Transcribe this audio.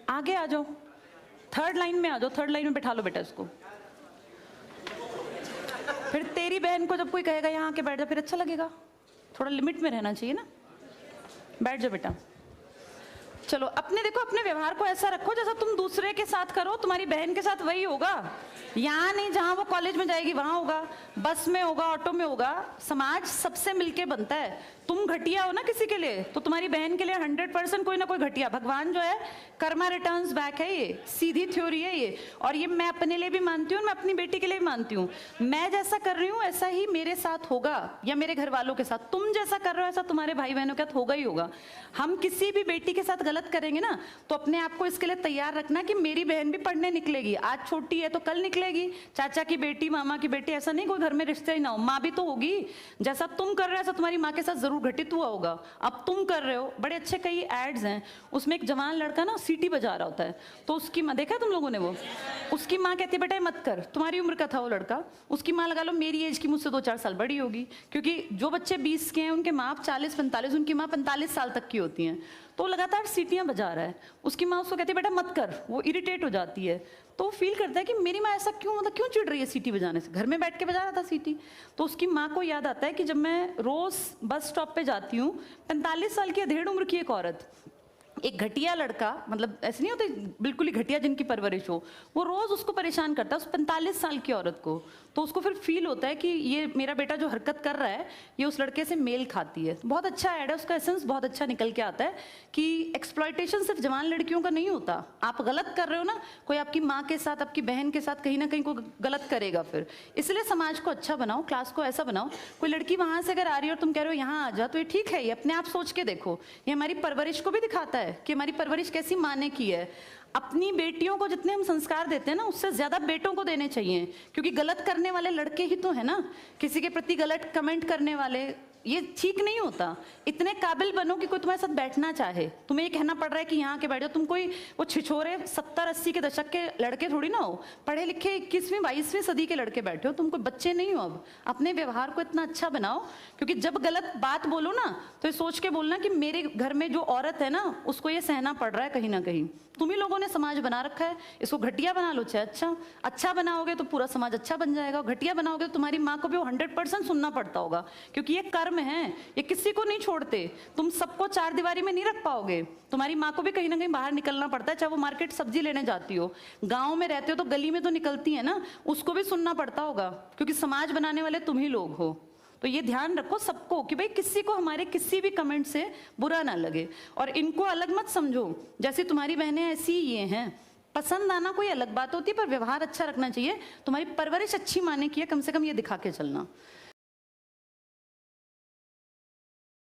आगे आ जाओ, third line में आ जाओ, थर्ड लाइन में बैठा लो बेटा इसको। फिर तेरी बहन को जब कोई कहेगा यहाँ आके बैठ जा, फिर अच्छा लगेगा। थोड़ा लिमिट में रहना चाहिए ना। बैठ जाओ बेटा। चलो अपने देखो, अपने व्यवहार को ऐसा रखो जैसा तुम दूसरे के साथ करो, तुम्हारी बहन के साथ वही होगा। यहाँ नहीं, जहाँ वो कॉलेज में जाएगी वहां होगा, बस में होगा, ऑटो में होगा। समाज सबसे मिलके बनता है। तुम घटिया हो ना किसी के लिए, तो तुम्हारी बहन के लिए 100% कोई ना कोई घटिया। भगवान जो है कर्मा रिटर्न्स बैक है, ये सीधी थ्योरी है ये। और ये मैं अपने लिए भी मानती हूँ, मैं अपनी बेटी के लिए भी मानती हूँ। मैं जैसा कर रही हूँ ऐसा ही मेरे साथ होगा, या मेरे घर वालों के साथ। तुम जैसा कर रहे हो ऐसा तुम्हारे भाई बहनों के साथ होगा ही होगा। हम किसी भी बेटी के साथ गलत करेंगे ना, तो अपने आप को इसके लिए तैयार रखना कि मेरी बहन भी पढ़ने निकलेगी। आज छोटी है तो कल निकलेगी। चाचा की बेटी, मामा की बेटी, ऐसा नहीं कोई घर में रिश्ते ही ना हो, माँ भी तो होगी। जैसा तुम कर रहे हो ऐसा तुम्हारी माँ के साथ जरूर घटित हुआ होगा। अब तुम कर रहे हो। बड़े अच्छे कई एड्स हैं, उसमें एक जवान लड़का ना सीटी बजा रहा होता है, तो उसकी माँ, देखा तुम लोगों ने वो, उसकी माँ कहती है बेटा मत कर। तुम्हारी उम्र का था वो लड़का, उसकी माँ लगा लो मेरी एज की मुझसे 2-4 साल बड़ी होगी, क्योंकि जो बच्चे 20 के हैं उनके माँ 40-45, उनकी माँ 45 साल तक की होती हैं। तो लगातार सीटियां बजा रहा है, उसकी माँ उसको कहती है बेटा मत कर। वो इरिटेट हो जाती है, तो वो फील करता है कि मेरी माँ ऐसा क्यों, मतलब क्यों चिढ़ रही है सीटी बजाने से, घर में बैठ के बजा रहा था सीटी। तो उसकी माँ को याद आता है कि जब मैं रोज बस स्टॉप पे जाती हूँ, 45 साल की अधेड़ उम्र की एक औरत, एक घटिया लड़का, मतलब ऐसे नहीं होते बिल्कुल ही घटिया जिनकी परवरिश हो, वो रोज उसको परेशान करता है, उस 45 साल की औरत को। तो उसको फिर फील होता है कि ये मेरा बेटा जो हरकत कर रहा है ये उस लड़के से मेल खाती है। बहुत अच्छा ऐड है, उसका एसेंस बहुत अच्छा निकल के आता है कि एक्सप्लॉयटेशन सिर्फ जवान लड़कियों का नहीं होता। आप गलत कर रहे हो ना, कोई आपकी माँ के साथ, आपकी बहन के साथ कहीं ना कहीं कोई गलत करेगा फिर। इसलिए समाज को अच्छा बनाओ, क्लास को ऐसा बनाओ, कोई लड़की वहां से अगर आ रही है और तुम कह रहे हो यहाँ आ जा, तो ये ठीक है। ये अपने आप सोच के देखो, ये हमारी परवरिश को भी दिखाता है कि हमारी परवरिश कैसी माँ ने की है। अपनी बेटियों को जितने हम संस्कार देते हैं ना, उससे ज्यादा बेटों को देने चाहिए, क्योंकि गलत करने वाले लड़के ही तो है ना, किसी के प्रति गलत कमेंट करने वाले। ये ठीक नहीं होता। इतने काबिल बनो कि कोई तुम्हारे साथ बैठना चाहे। तुम्हें ये कहना पड़ रहा है कि यहाँ के बैठ जाओ, तुम कोई वो छिछोरे 70-80 के दशक के लड़के थोड़ी ना हो, पढ़े लिखे 21वीं-22वीं सदी के लड़के बैठे हो। तुम कोई बच्चे नहीं हो। अब अपने व्यवहार को इतना अच्छा बनाओ, क्योंकि जब गलत बात बोलो ना तो ये सोच के बोलना कि मेरे घर में जो औरत है ना उसको ये सहना पड़ रहा है कहीं ना कहीं। तुम ही लोगों ने समाज बना रखा है, इसको घटिया बना लो चाहे अच्छा बनाओगे तो पूरा समाज अच्छा बन जाएगा। घटिया बनाओगे तो तुम्हारी माँ को भी वो 100% सुनना पड़ता होगा, क्योंकि ये कर्म है, ये किसी को नहीं छोड़ते। तुम सबको 4 दीवारी में नहीं रख पाओगे। तुम्हारी माँ को भी कहीं ना कहीं बाहर निकलना पड़ता है, चाहे वो मार्केट सब्जी लेने जाती हो, गाँव में रहते हो तो गली में तो निकलती है ना, उसको भी सुनना पड़ता होगा, क्योंकि समाज बनाने वाले तुम ही लोग हो। तो ये ध्यान रखो सबको कि भाई किसी को हमारे किसी भी कमेंट से बुरा ना लगे, और इनको अलग मत समझो। जैसे तुम्हारी बहनें ऐसी ही ये हैं, पसंद आना कोई अलग बात होती है, पर व्यवहार अच्छा रखना चाहिए। तुम्हारी परवरिश अच्छी माने की है, कम से कम ये दिखा के चलना।